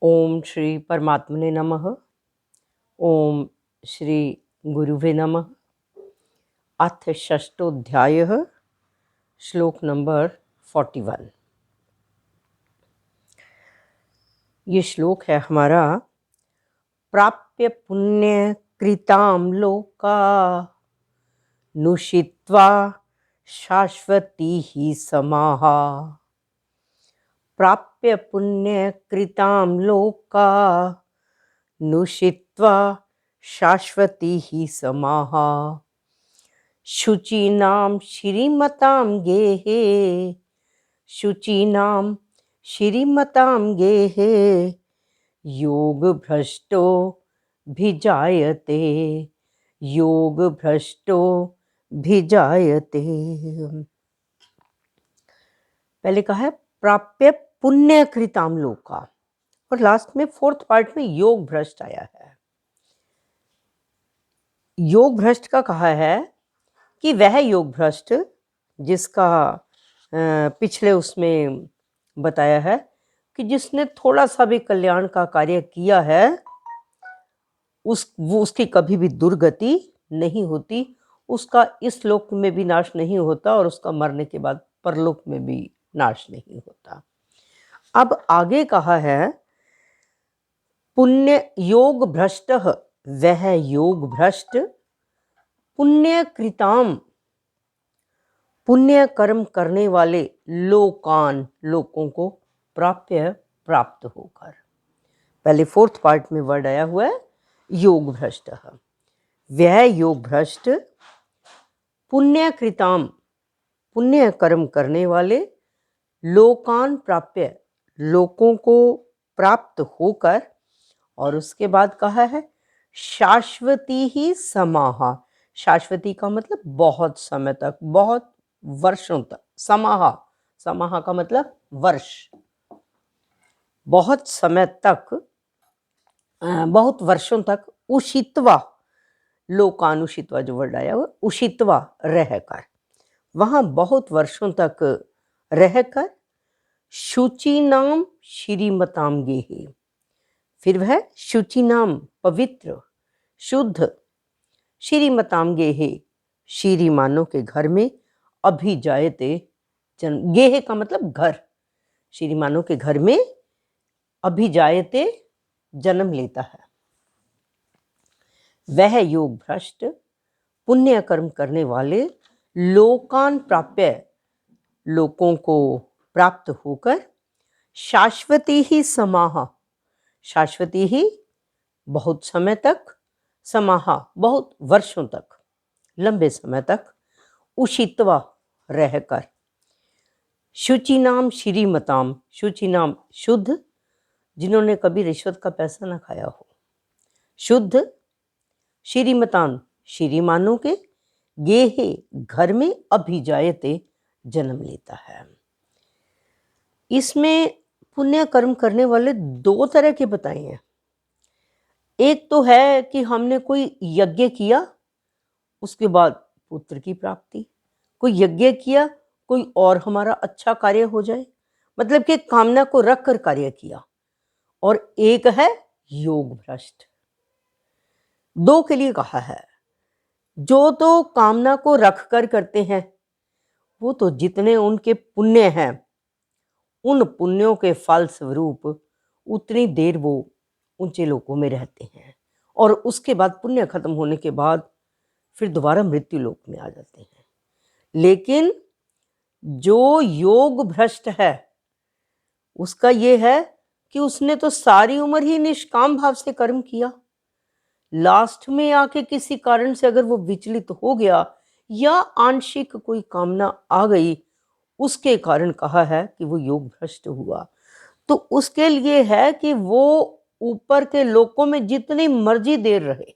ओम श्री परमात्मने नमः। ओम श्री गुरुवे नमः। अथ षष्ठोध्यायः, श्लोक नंबर 41। ये श्लोक है हमारा। प्राप्य पुण्य कृताम लोका नुषित्वा शाश्वती ही समाहा। प्राप्य पुण्य कृताम लोका नुषित्वा शाश्वती ही समाहा। शुचीनां श्रीमतां गेहे शुचीनां श्रीमतां गेहे योग भ्रष्टो भिजायते योग भ्रष्टो भिजायते। पहले कहा है प्राप्य पुण्य कृताम लोका, और लास्ट में फोर्थ पार्ट में योग भ्रष्ट आया है। योग भ्रष्ट का कहा है कि वह योग भ्रष्ट जिसका पिछले उसमें बताया है कि जिसने थोड़ा सा भी कल्याण का कार्य किया है उसकी कभी भी दुर्गति नहीं होती, उसका इस लोक में भी नाश नहीं होता और उसका मरने के बाद परलोक में भी नाश नहीं होता। अब आगे कहा है पुण्य योग भ्रष्ट, वह योग भ्रष्ट पुण्य कृताम, पुण्य कर्म करने वाले लोकान, लोकों को प्राप्य प्राप्त होकर। पहले फोर्थ पार्ट में वर्ड आया हुआ है योग भ्रष्ट। वह योग भ्रष्ट पुण्य कृताम, पुण्य कर्म करने वाले लोकान प्राप्य, लोकों को प्राप्त होकर, और उसके बाद कहा है शाश्वती ही समाहा। शाश्वती का मतलब बहुत समय तक, बहुत वर्षों तक। समाहा, समाहा का मतलब वर्ष, बहुत समय तक, बहुत वर्षों तक। उषित्वा, लोकानुषित्वा जो वर्ड आया वो उषित्वा रहकर, वहां बहुत वर्षों तक रहकर। शुचि नाम श्रीमताम गेहे, फिर वह शुचि नाम पवित्र शुद्ध, श्रीमताम गेहे श्रीमानों के घर में, अभिजायते जन्म, गेहे का मतलब घर, श्रीमानों के घर में अभिजायते जन्म लेता है। वह योग भ्रष्ट पुण्य कर्म करने वाले लोकान प्राप्य, लोकों को प्राप्त होकर, शाश्वती ही समाहा, शाश्वती ही बहुत समय तक, समाहा बहुत वर्षों तक, लंबे समय तक, उषित्वा रहकर। शुचि नाम श्रीमताम, शुचि नाम शुद्ध, जिन्होंने कभी रिश्वत का पैसा ना खाया हो, शुद्ध। श्रीमतान श्रीमानों के, गेहे घर में, अभिजायते जन्म लेता है। इसमें पुण्य कर्म करने वाले दो तरह के बताए हैं। एक तो है कि हमने कोई यज्ञ किया उसके बाद पुत्र की प्राप्ति, कोई यज्ञ किया कोई और हमारा अच्छा कार्य हो जाए, मतलब कि कामना को रख कर कार्य किया। और एक है योग भ्रष्ट। दो के लिए कहा है। जो तो कामना को रख कर करते हैं वो तो जितने उनके पुण्य हैं उन पुण्यों के फल स्वरूप उतनी देर वो ऊंचे लोकों में रहते हैं, और उसके बाद पुण्य खत्म होने के बाद फिर दोबारा मृत्यु लोक में आ जाते हैं। लेकिन जो योग भ्रष्ट है उसका ये है कि उसने तो सारी उम्र ही निष्काम भाव से कर्म किया, लास्ट में आके किसी कारण से अगर वो विचलित हो गया या आंशिक कोई कामना आ गई, उसके कारण कहा है कि वो योग भ्रष्ट हुआ। तो उसके लिए है कि वो ऊपर के लोकों में जितनी मर्जी देर रहे,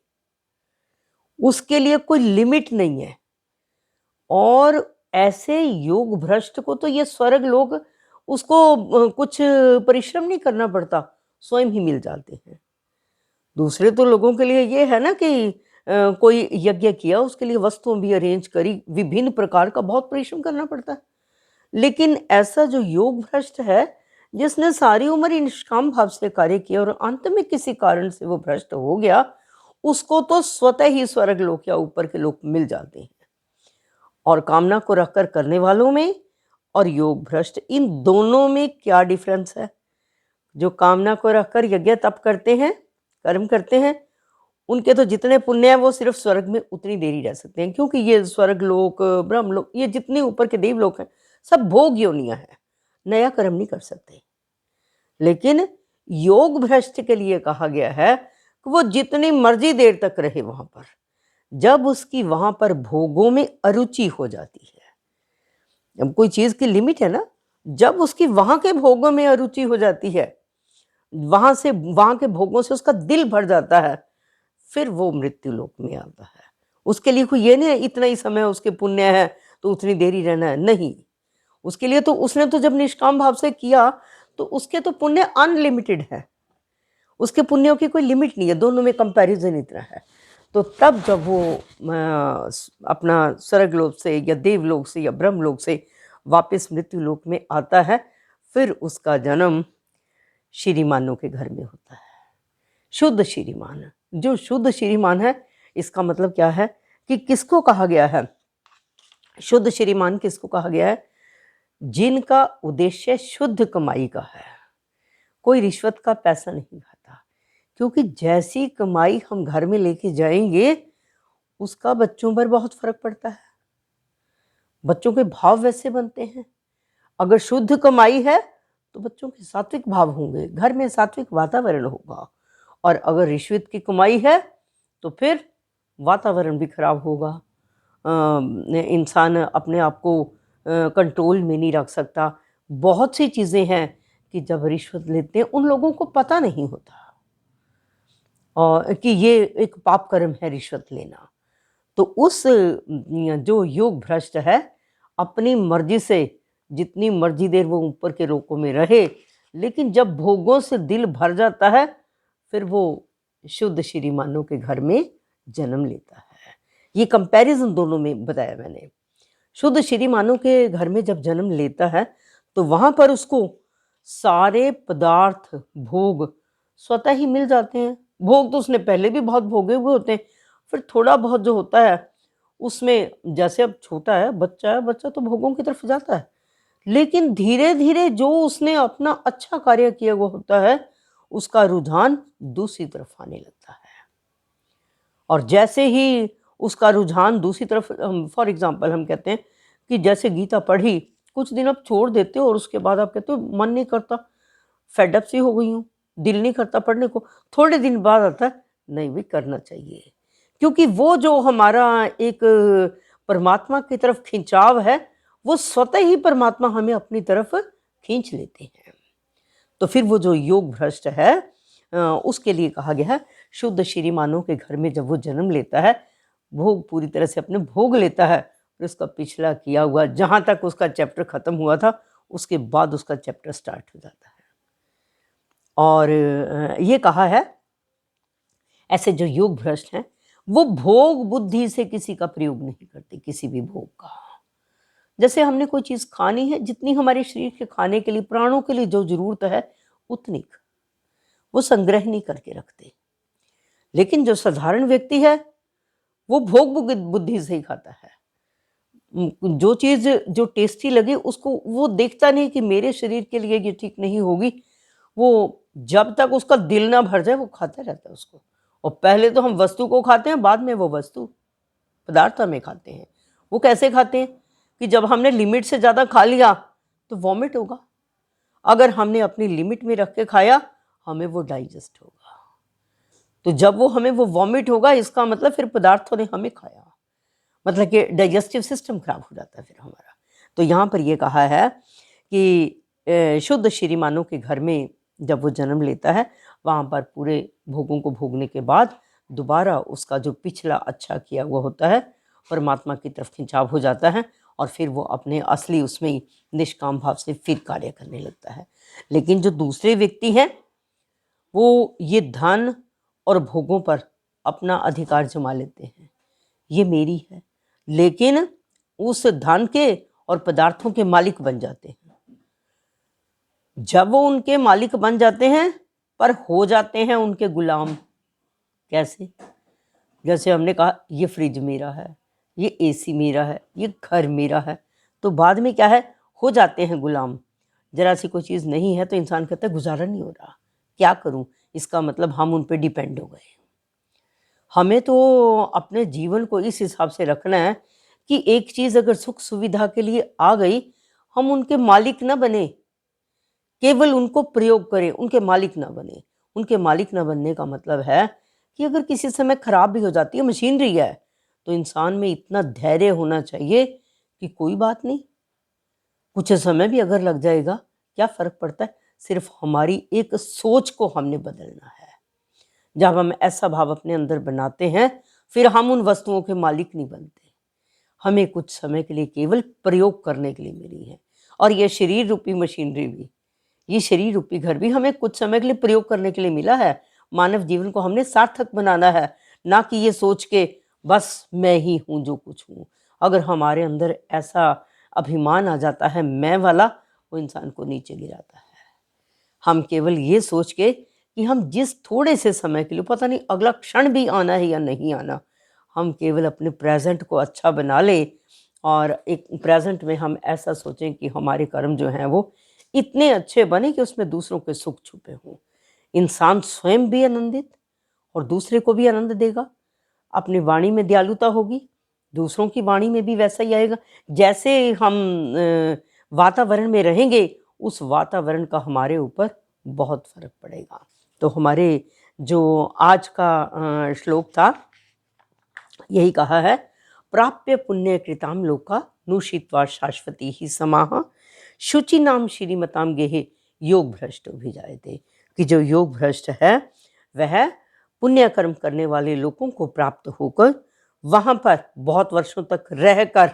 उसके लिए कोई लिमिट नहीं है। और ऐसे योग भ्रष्ट को तो ये स्वर्ग लोग, उसको कुछ परिश्रम नहीं करना पड़ता, स्वयं ही मिल जाते हैं। दूसरे तो लोगों के लिए ये है ना कि कोई यज्ञ किया उसके लिए वस्तुएं भी अरेंज करी, विभिन्न प्रकार का बहुत परिश्रम करना पड़ता है। लेकिन ऐसा जो योग भ्रष्ट है जिसने सारी उम्र ही निष्काम भाव से कार्य किया और अंत में किसी कारण से वो भ्रष्ट हो गया, उसको तो स्वतः ही स्वर्ग लोक या ऊपर के लोक मिल जाते हैं। और कामना को रखकर करने वालों में और योग भ्रष्ट, इन दोनों में क्या डिफरेंस है? जो कामना को रखकर यज्ञ तप करते हैं, कर्म करते हैं, उनके तो जितने पुण्य है वो सिर्फ स्वर्ग में उतनी देर ही रह सकते हैं, क्योंकि ये स्वर्ग लोक, ब्रह्म लोक, ये जितने ऊपर के देव लोक हैं, सब भोग योनियां हैं, नया कर्म नहीं कर सकते। लेकिन योग भ्रष्ट के लिए कहा गया है कि वो जितनी मर्जी देर तक रहे वहां पर, जब उसकी वहां पर भोगों में अरुचि हो जाती है, अब कोई चीज की लिमिट है ना, जब उसकी वहां के भोगों में अरुचि हो जाती है, वहां के भोगों से उसका दिल भर जाता है, फिर वो मृत्यु लोक में आता है। उसके लिए कोई ये नहीं है इतना ही समय उसके पुण्य है तो उतनी देर ही रहना है, नहीं। उसके लिए तो उसने तो जब निष्काम भाव से किया तो उसके तो पुण्य अनलिमिटेड है, उसके पुण्यों की कोई लिमिट नहीं है, दोनों में कंपैरिजन इतना है। तो तब जब वो अपना स्वर्गलोक से या देवलोक से या ब्रह्मलोक से वापस मृत्यु लोक में आता है, फिर उसका जन्म श्रीमानों के घर में होता है। शुद्ध श्रीमान, जो शुद्ध श्रीमान है, इसका मतलब क्या है कि किसको कहा गया है शुद्ध श्रीमान? किसको कहा गया है? जिनका उद्देश्य शुद्ध कमाई का है, कोई रिश्वत का पैसा नहीं खाता, क्योंकि जैसी कमाई हम घर में लेके जाएंगे उसका बच्चों पर बहुत फर्क पड़ता है, बच्चों के भाव वैसे बनते हैं। अगर शुद्ध कमाई है तो बच्चों के सात्विक भाव होंगे, घर में सात्विक वातावरण होगा, और अगर रिश्वत की कमाई है तो फिर वातावरण भी खराब होगा, इंसान अपने आप को कंट्रोल में नहीं रख सकता। बहुत सी चीज़ें हैं कि जब रिश्वत लेते हैं उन लोगों को पता नहीं होता और कि ये एक पाप कर्म है रिश्वत लेना। तो उस जो योग भ्रष्ट है, अपनी मर्जी से जितनी मर्जी देर वो ऊपर के लोकों में रहे, लेकिन जब भोगों से दिल भर जाता है फिर वो शुद्ध श्रीमानों के घर में जन्म लेता है। ये कंपैरिजन दोनों में बताया मैंने। शुद्ध श्रीमानों के घर में जब जन्म लेता है तो वहां पर उसको सारे पदार्थ भोग स्वतः ही मिल जाते हैं। भोग तो उसने पहले भी बहुत भोगे हुए होते हैं, फिर थोड़ा बहुत जो होता है उसमें, जैसे अब छोटा है, बच्चा तो भोगों की तरफ जाता है, लेकिन धीरे धीरे जो उसने अपना अच्छा कार्य किया हुआ होता है उसका रुझान दूसरी तरफ आने लगता है। और जैसे ही उसका रुझान दूसरी तरफ, फॉर एग्जाम्पल हम कहते हैं कि जैसे गीता पढ़ी, कुछ दिन आप छोड़ देते हो और उसके बाद आप कहते हो मन नहीं करता, फेडअप सी हो गई हूँ, दिल नहीं करता पढ़ने को, थोड़े दिन बाद आता है नहीं भी करना चाहिए, क्योंकि वो जो हमारा एक परमात्मा की तरफ खिंचाव है वो स्वतः ही परमात्मा हमें अपनी तरफ खींच लेते हैं। तो फिर वो जो योग भ्रष्ट है उसके लिए कहा गया है शुद्ध श्रीमानों के घर में जब वो जन्म लेता है, भोग पूरी तरह से अपने भोग लेता है, फिर उसका पिछला किया हुआ जहाँ तक उसका चैप्टर खत्म हुआ था उसके बाद उसका चैप्टर स्टार्ट हो जाता है। और ये कहा है ऐसे जो योग भ्रष्ट हैं वो भोग बुद्धि से किसी का प्रयोग नहीं करते, किसी भी भोग का। जैसे हमने कोई चीज़ खानी है, जितनी हमारे शरीर के खाने के लिए, प्राणों के लिए जो जरूरत है उतनी वो संग्रह नहीं करके रखते। लेकिन जो साधारण व्यक्ति है वो भोग बुद्धि से ही खाता है। जो चीज़ जो टेस्टी लगे उसको वो देखता नहीं कि मेरे शरीर के लिए ये ठीक नहीं होगी, वो जब तक उसका दिल ना भर जाए वो खाता रहता है उसको। और पहले तो हम वस्तु को खाते हैं, बाद में वो वस्तु पदार्थ हमें खाते हैं। वो कैसे खाते हैं कि जब हमने लिमिट से ज़्यादा खा लिया तो वॉमिट होगा, अगर हमने अपनी लिमिट में रख के खाया हमें वो डाइजेस्ट होगा। तो जब वो हमें वो वॉमिट होगा इसका मतलब फिर पदार्थों ने हमें खाया, मतलब कि डाइजेस्टिव सिस्टम खराब हो जाता है फिर हमारा। तो यहाँ पर ये कहा है कि शुद्ध श्रीमानों के घर में जब वो जन्म लेता है वहाँ पर पूरे भोगों को भोगने के बाद दोबारा उसका जो पिछला अच्छा किया हुआ होता है परमात्मा की तरफ खिंचाव हो जाता है और फिर वो अपने असली उसमें ही निष्काम भाव से फिर कार्य करने लगता है। लेकिन जो दूसरे व्यक्ति हैं वो ये धन और भोगों पर अपना अधिकार जमा लेते हैं, ये मेरी है, लेकिन उस धन के और पदार्थों के मालिक बन जाते हैं। जब वो उनके मालिक बन जाते हैं पर हो जाते हैं उनके गुलाम। कैसे? जैसे हमने कहा ये फ्रिज मेरा है, ये एसी मेरा है, ये घर मेरा है, तो बाद में क्या है, हो जाते हैं गुलाम। जरा सी कोई चीज़ नहीं है तो इंसान कहता है गुजारा नहीं हो रहा, क्या करूं, इसका मतलब हम उन पर डिपेंड हो गए। हमें तो अपने जीवन को इस हिसाब से रखना है कि एक चीज़ अगर सुख सुविधा के लिए आ गई, हम उनके मालिक ना बने, केवल उनको प्रयोग करें, उनके मालिक ना बने। उनके मालिक ना बनने का मतलब है कि अगर किसी समय खराब भी हो जाती है, मशीनरी है, तो इंसान में इतना धैर्य होना चाहिए कि कोई बात नहीं, कुछ समय भी अगर लग जाएगा, क्या फर्क पड़ता है, सिर्फ हमारी एक सोच को हमने बदलना है। जब हम ऐसा भाव अपने अंदर बनाते हैं, फिर हम उन वस्तुओं के मालिक नहीं बनते। हमें कुछ समय के लिए केवल प्रयोग करने के लिए मिली है, और यह शरीर रूपी मशीनरी भी, ये शरीर रूपी घर भी हमें कुछ समय के लिए प्रयोग करने के लिए मिला है। मानव जीवन को हमने सार्थक बनाना है, ना कि ये सोच के बस मैं ही हूँ जो कुछ हूँ। अगर हमारे अंदर ऐसा अभिमान आ जाता है मैं वाला, वो इंसान को नीचे गिराता है। हम केवल ये सोच के कि हम जिस थोड़े से समय के लिए, पता नहीं अगला क्षण भी आना है या नहीं आना, हम केवल अपने प्रेजेंट को अच्छा बना लें, और एक प्रेजेंट में हम ऐसा सोचें कि हमारे कर्म जो हैं वो इतने अच्छे बने कि उसमें दूसरों के सुख छुपे हों। इंसान स्वयं भी आनंदित और दूसरे को भी आनंद देगा। अपनी वाणी में दयालुता होगी, दूसरों की वाणी में भी वैसा ही आएगा। जैसे हम वातावरण में रहेंगे, उस वातावरण का हमारे ऊपर बहुत फर्क पड़ेगा। तो हमारे जो आज का श्लोक था, यही कहा है, प्राप्य पुण्य कृताम लोका नुषित्वा शाश्वती ही समाह शुचि नाम श्रीमताम गेहे योग भ्रष्ट भी जायते। कि जो योग भ्रष्ट है वह पुण्य कर्म करने वाले लोगों को प्राप्त होकर वहां पर बहुत वर्षों तक रहकर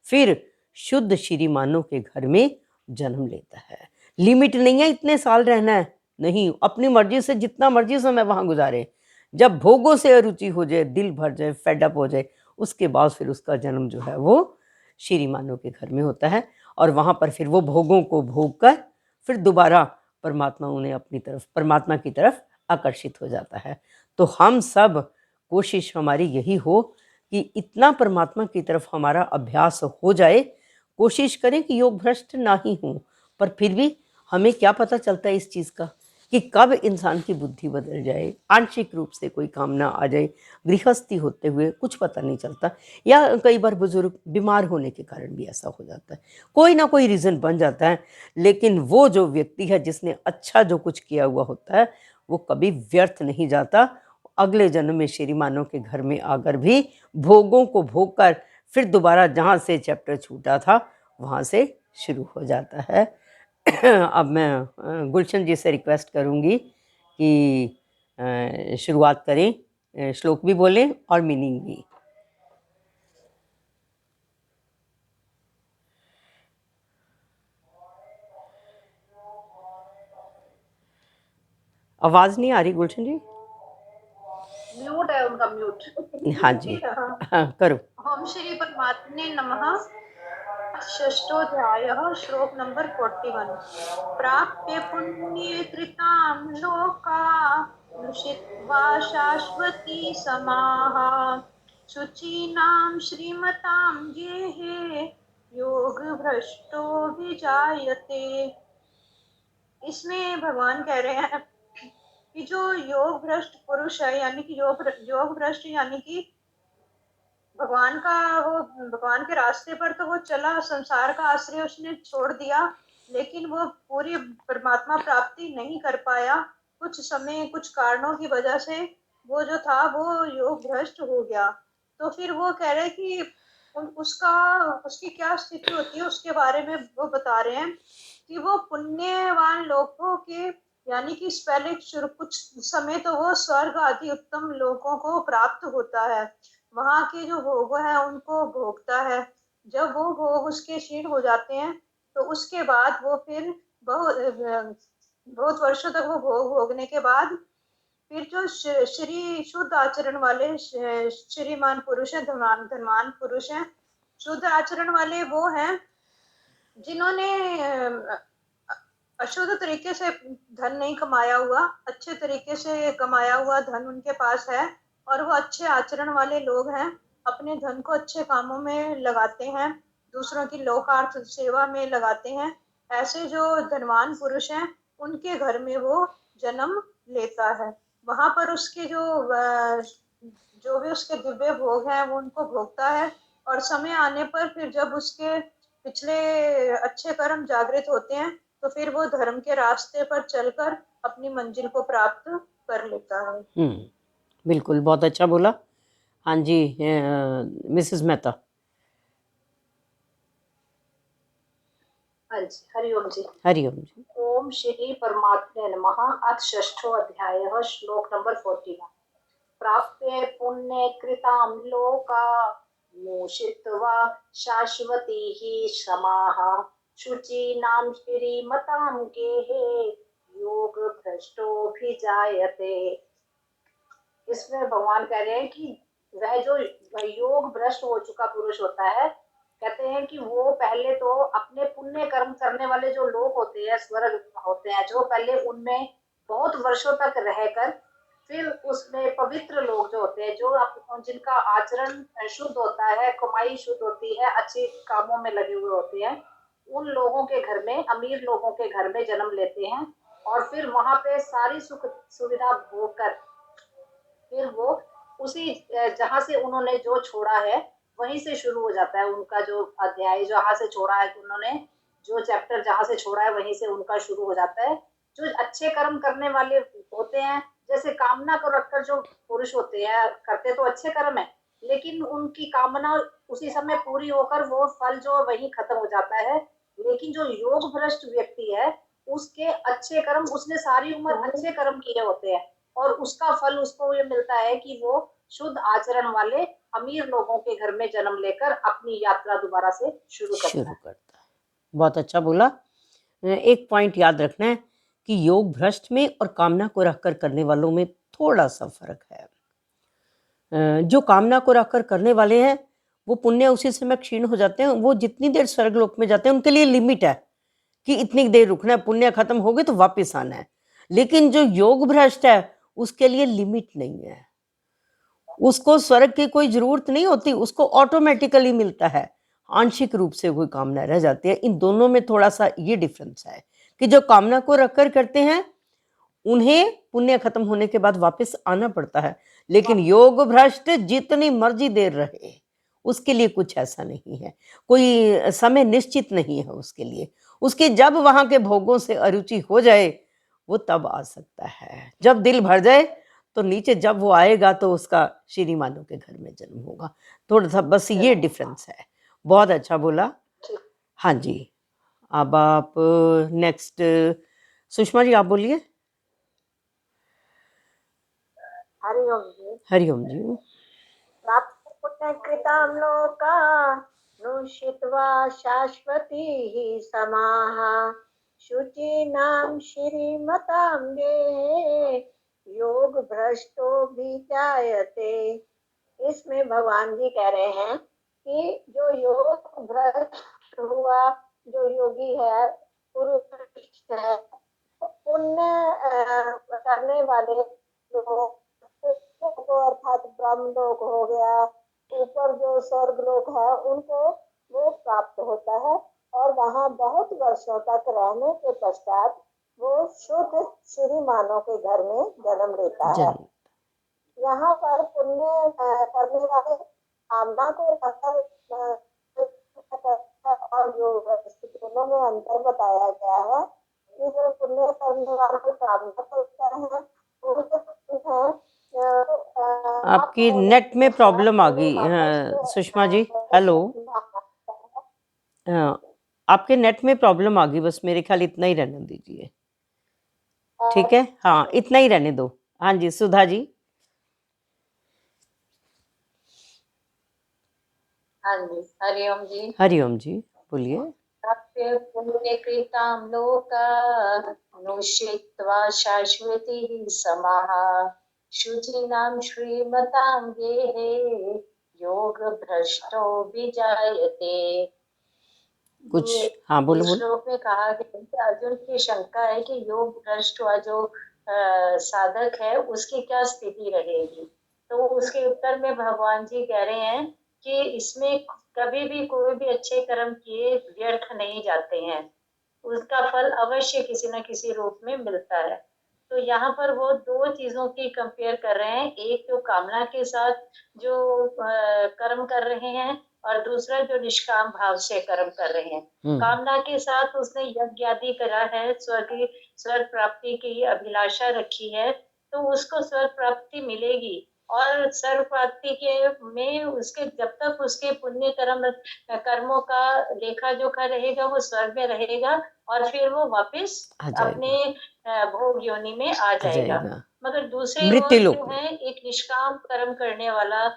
फिर शुद्ध श्रीमानों के घर में जन्म लेता है। लिमिट नहीं है इतने साल रहना है, नहीं, अपनी मर्जी से जितना मर्जी समय वहां गुजारे। जब भोगों से अरुचि हो जाए, दिल भर जाए, फेडअप हो जाए, उसके बाद फिर उसका जन्म जो है वो श्रीमानों के घर में होता है, और वहां पर फिर वो भोगों को भोग कर फिर दोबारा परमात्मा उन्हें अपनी तरफ, परमात्मा की तरफ आकर्षित हो जाता है। तो हम सब कोशिश हमारी यही हो कि इतना परमात्मा की तरफ हमारा अभ्यास हो जाए। कोशिश करें कि योग भ्रष्ट ना ही हो, पर फिर भी हमें क्या पता चलता है इस चीज़ का कि कब इंसान की बुद्धि बदल जाए, आंशिक रूप से कोई कामना आ जाए, गृहस्थी होते हुए कुछ पता नहीं चलता, या कई बार बुजुर्ग बीमार होने के कारण भी ऐसा हो जाता है, कोई ना कोई रीज़न बन जाता है। लेकिन वो जो व्यक्ति है जिसने अच्छा जो कुछ किया हुआ होता है, वो कभी व्यर्थ नहीं जाता। अगले जन्म में श्रीमानों के घर में आकर भी भोगों को भोग कर फिर दोबारा जहाँ से चैप्टर छूटा था वहाँ से शुरू हो जाता है। अब मैं गुलशन जी से रिक्वेस्ट करूँगी कि शुरुआत करें, श्लोक भी बोलें और मीनिंग भी। आवाज़ नहीं आ रही गुलशन जी? म्यूट है उनका, म्यूट। हाँ जी, हाँ, करो। ओम श्री परमात्मने नमः। षष्ठोऽध्यायः श्लोक नंबर 41। प्राप्य पुण्यकृतां लोका नुषित्वा शाश्वती समाः शुचीनां श्रीमतां गेहे योग भ्रष्टो विजायते। इसमें भगवान कह रहे हैं कि जो योग भ्रष्ट पुरुष है, यानी कि योग भ्रष्ट यानी कि भगवान का, वो भगवान के रास्ते पर तो वो चला, संसार का आश्रय उसने छोड़ दिया, लेकिन वो पूरी परमात्मा प्राप्ति नहीं कर पाया। कुछ समय, कुछ कारणों की वजह से वो जो था वो योग भ्रष्ट हो गया। तो फिर वो कह रहे कि उसकी क्या स्थिति होती है उसके बारे में वो बता रहे हैं कि वो पुण्यवान लोगों के, यानी कि पहले कुछ समय तो वो स्वर्ग आदि उत्तम लोगों को प्राप्त होता है, वहां के जो भोग है उनको भोगता है। जब वो भोग उसके क्षीण हो जाते हैं तो उसके बाद वो फिर बहुत बहुत वर्षों तक वो भोग भोगने के बाद फिर जो श्री शुद्ध आचरण वाले श्रीमान पुरुष है, धनवान पुरुष है, शुद्ध आचरण वाले वो हैं जिन्होंने अशुद्ध तरीके से धन नहीं कमाया हुआ, अच्छे तरीके से कमाया हुआ धन उनके पास है और वो अच्छे आचरण वाले लोग हैं, अपने धन को अच्छे कामों में लगाते हैं, दूसरों की लोकार्थ सेवा में लगाते हैं। ऐसे जो धनवान पुरुष हैं उनके घर में वो जन्म लेता है। वहां पर उसके जो भी उसके दिव्य भोग हैं वो उनको भोगता है और समय आने पर फिर जब उसके पिछले अच्छे कर्म जागृत होते हैं तो फिर वो धर्म के रास्ते पर चलकर अपनी मंजिल को प्राप्त कर लेता है। बिल्कुल, बहुत अच्छा बोला। हाँ जी, मिसेस मेहता। हाँ जी, हरिओम जी। हरिओम जी। ओम श्री परमात्मे नमः। अथ षष्ठो अध्यायः श्लोक नंबर 41। प्राप्ते पुण्य कृतां लोका मूषित्वा शाश्वतीः समाः शुचीनां श्रीमतां गेहे योग भ्रष्टोऽभिजायते। इसमें भगवान कह रहे हैं कि वह जो योग भ्रष्ट हो चुका पुरुष होता है, कहते हैं कि वो पहले तो अपने पुण्य कर्म करने वाले जो लोग होते हैं, स्वर्ग होते हैं, जो पहले उनमें बहुत वर्षों तक रहकर फिर उसमें पवित्र लोग जो होते हैं, जो जिनका आचरण शुद्ध होता है, कमाई शुद्ध होती है, अच्छे कामों में लगे हुए होते हैं, उन लोगों के घर में, अमीर लोगों के घर में जन्म लेते हैं और फिर वहां पे सारी सुख सुविधा भोग कर फिर वो उसी जहां से उन्होंने जो छोड़ा है वहीं से शुरू हो जाता है उनका जो अध्याय, जहां से छोड़ा है उन्होंने, जो चैप्टर जहां से छोड़ा है वहीं से उनका शुरू हो जाता है। जो अच्छे कर्म करने वाले होते हैं, जैसे कामना को रखकर जो पुरुष होते हैं, करते तो अच्छे कर्म है लेकिन उनकी कामना उसी समय पूरी होकर वो फल जो वही खत्म हो जाता है। लेकिन जो योग भ्रष्ट व्यक्ति है, उसके अच्छे कर्म, उसने सारी उम्र अच्छे कर्म किए होते हैं और उसका फल उसको ये मिलता है कि वो शुद्ध आचरण वाले अमीर लोगों के घर में जन्म लेकर अपनी यात्रा दोबारा से शुरू करता है। बहुत अच्छा बोला। एक पॉइंट याद रखना है कि योग भ्रष्ट में और कामना को रखकर करने वालों में थोड़ा सा फर्क है। जो कामना को रखकर करने वाले हैं वो पुण्य उसी समय क्षीण हो जाते हैं। वो जितनी देर स्वर्गलोक में जाते हैं उनके लिए लिमिट है कि इतनी देर रुकना है, पुण्य खत्म हो गए तो वापस आना है। लेकिन जो योग भ्रष्ट है उसके लिए लिमिट नहीं है, उसको स्वर्ग की कोई जरूरत नहीं होती, उसको ऑटोमेटिकली मिलता है, आंशिक रूप से कोई कामना रह जाती है। इन दोनों में थोड़ा सा ये डिफरेंस है कि जो कामना को रखकर करते हैं उन्हें पुण्य खत्म होने के बाद वापस आना पड़ता है, लेकिन योग भ्रष्ट जितनी मर्जी देर रहे उसके लिए कुछ ऐसा नहीं है, कोई समय निश्चित नहीं है उसके लिए। उसकी जब वहां के भोगों से अरुचि हो जाए वो तब आ सकता है, जब दिल भर जाए तो नीचे जब वो आएगा तो उसका श्रीमानों के घर में जन्म होगा। थोड़ा सा बस ये डिफरेंस है। बहुत अच्छा बोला। हाँ जी, अब आप नेक्स्ट सुषमा जी आप बोलिए। हरिओम जी। हरिओम जी। प्राप्त पुण्य कृतां लोका नुषित्वा शाश्वती समाः शुचीनां श्रीमतां गेहे योग भ्रष्टो भी जायते। इसमें भगवान जी कह रहे हैं कि जो योग भ्रष्ट हुआ, जो योगी है, पुरुष है, पुण्य करने वाले लोग, तो अर्थात ब्रह्म लोक हो गया, ऊपर जो स्वर्ग लोक है, उनको वो प्राप्त होता है और वहां बहुत वर्षों तक रहने के पश्चात वो शुद्ध श्रीमानों के घर में जन्म लेता है। यहाँ पर पुण्य करने वाले कामना को और योग दोनों में अंतर बताया गया है कि जो पुण्य करने वाले कामना करते हैं वो आपकी नेट में प्रॉब्लम आ गई सुषमा जी। हेलो, आपके नेट में प्रॉब्लम आ गई, बस मेरे ख्याल इतना ही रहने दीजिए, ठीक है? हाँ, इतना ही रहने दो। हाँ जी, सुधा जी। हाँ जी, हरिओम जी। हरिओम जी, बोलिए। प्राप्य पुण्य कृतां लोका नुषित्वा शाश्वती समाः शुचीनां श्रीमतां गेहे योग भ्रष्टो विजायते। कुछ ये हाँ बोलो इस बोलो। श्लोक में कहा गया है कि अर्जुन की शंका है कि योग भ्रष्ट हुआ जो साधक है उसकी क्या स्थिति रहेगी। तो उसके उत्तर में भगवान जी कह रहे हैं कि इसमें कभी भी कोई भी अच्छे कर्म किए व्यर्थ नहीं जाते हैं, उसका फल अवश्य किसी न किसी रूप में मिलता है। तो यहाँ पर वो दो चीजों की कंपेयर कर रहे हैं, एक तो कामना के साथ जो कर्म कर रहे हैं और दूसरा जो निष्काम भाव से कर्म कर रहे हैं। कामना के साथ उसने यज्ञ आदि करा है, स्वर्ग प्राप्ति की अभिलाषा रखी है, तो उसको स्वर्ग प्राप्ति मिलेगी। और स्वर्ग प्राप्ति के में उसके जब तक उसके पुण्य कर्मों का लेखा जोखा रहेगा वो स्वर्ग में रहेगा और फिर वो वापस आ जाएगा अपने भोग योनि में आ आ जाएगा। जाएगा मगर दूसरी मृत्यु ओर लोक जो में। है एक निष्काम कर्म करने वाला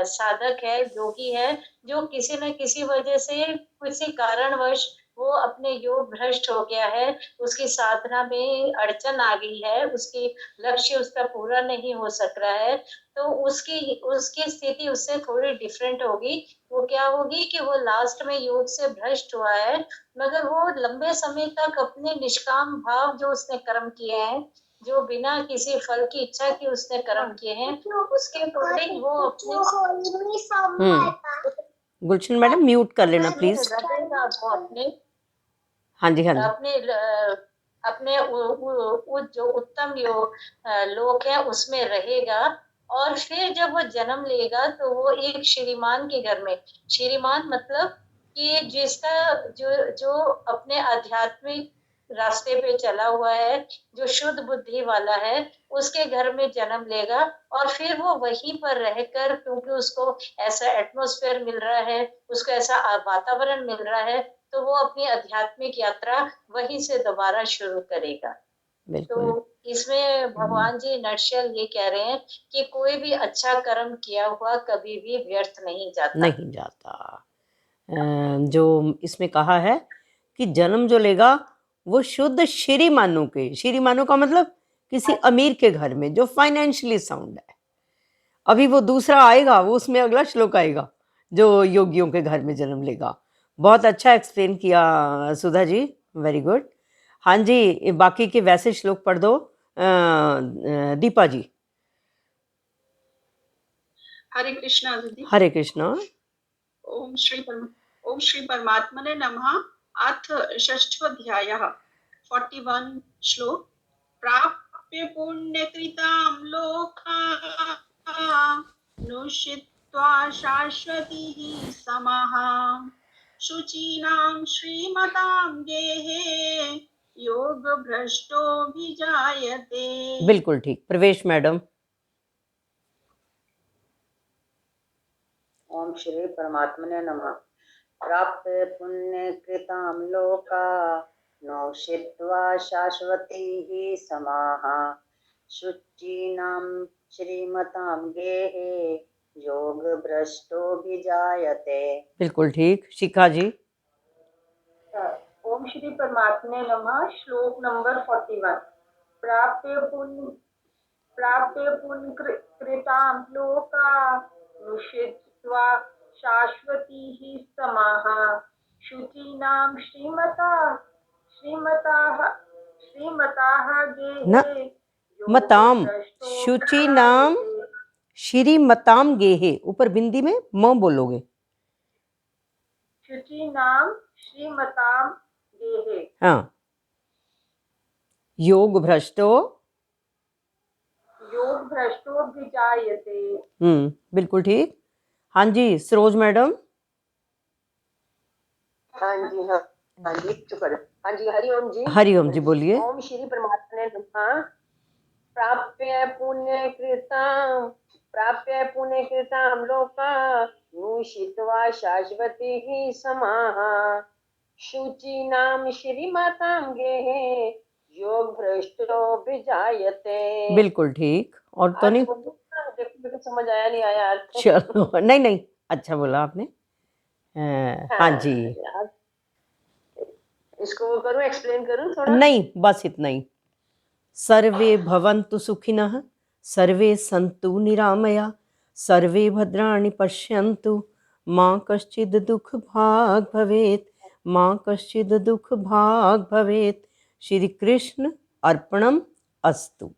साधक है, योगी है, जो किसी न किसी वजह से किसी कारणवश वो अपने योग भ्रष्ट हो गया है, उसकी साधना में अड़चन आ गई है, उसकी लक्ष्य उसका पूरा नहीं हो सक रहा है, तो उसकी उसकी स्थिति उससे थोड़ी डिफरेंट होगी। वो क्या होगी कि वो लास्ट में योग से भ्रष्ट हुआ है, मगर वो लंबे समय तक अपने निष्काम भाव जो उसने कर्म किए हैं, जो बिना किसी फल की इच्छा के उसने कर्म किए हैं, उसके अकॉर्डिंग वो अपने गुलशन मैडम म्यूट कर लेना प्लीज। रहेगा, वो अपने हाँ जी हाँ जी अपने अपने जो उत्तम लोक है उसमें रहेगा। और फिर जब वो जन्म लेगा तो वो एक श्रीमान के घर में, श्रीमान मतलब कि जिसका जो जो अपने आध्यात्मिक रास्ते पे चला हुआ है, जो शुद्ध बुद्धि वाला है, उसके घर में जन्म लेगा। और फिर वो वहीं पर रहकर, क्योंकि उसको ऐसा एटमॉस्फेयर मिल रहा है, उसको ऐसा वातावरण मिल रहा है, तो वो अपनी आध्यात्मिक यात्रा वहीं से दोबारा शुरू करेगा। बिल्कुल तो इसमें भगवान जी नटशेल ये कह रहे हैं कि कोई भी अच्छा कर्म किया हुआ कभी भी व्यर्थ नहीं जाता। नहीं जाता। जो इसमें कहा है कि जन्म जो लेगा वो शुद्ध श्रीमानों के, श्रीमानों का मतलब किसी अमीर के घर में जो फाइनेंशियली साउंड है। अभी वो दूसरा आएगा, वो उसमें अगला श्लोक आएगा जो योगियों के घर में जन्म लेगा। बहुत अच्छा एक्सप्लेन किया सुधा जी, वेरी गुड। हाँ जी, बाकी के वैसे श्लोक पढ़ दो दीपा जी। हरे कृष्णा दीदी। हरे कृष्णा। ओम श्री परमात्मने नमः। अथ षष्ठोऽध्यायः 41 श्लोक। प्राप्य पुण्यकृतां लोकानुषित्वा शाश्वतीः समाः शुचीनां श्रीमतां गेहे योग भ्रष्टोऽभिजायते। बिल्कुल ठीक। प्रवेश मैडम। ओम श्री परमात्मने नमः। प्राप्त पुण्य कृतां लोका नौषित्वा शाश्वती समाः शुचीनां श्रीमतां गेहे योग भ्रष्टो विजायते। बिल्कुल ठीक। शिखा जी। ओम श्री परमात्मने नमः। श्लोक नंबर 41। प्राप्य पुण्य कृतां लोकानुषित्वा शाश्वतीः समाः शुचीनां श्रीमताः गेहे मताम शुचि नाम श्री मताम गेहे, ऊपर बिंदी में म बोलोगे। शुचि नाम श्रीमताम गेहे। हाँ। योग भ्रष्टो विजायते। बिल्कुल ठीक। हाँ जी सरोज मैडम। हाँ जी हाँ जी चुप करो। हाँ जी हरिओम जी। हरिओम जी बोलिए। ओम श्री परमात्मने नमः। प्राप्य पुण्य कृतां लोकानुषित्वा शाश्वतीः समाः शुचीनां श्रीमतां गेहे योग भ्रष्टो विजायते। बिल्कुल ठीक। और तो नहीं देखो समझ आया नहीं आया अर्थ। चलो नहीं अच्छा बोला आपने। हाँ जी। इसको करूं, एक्सप्लेन करूं थोड़ा? नहीं बस इतना ही। सर्वे भवन्तु सुखिनः, सर्वे सन्तु निरामया, सर्वे भद्राणि पश्यन्तु, मां कश्चित् दुःख भाग् भवेत्, माँ कश्चिद दुख भाग भवेत। श्री कृष्ण अर्पणम अस्तु।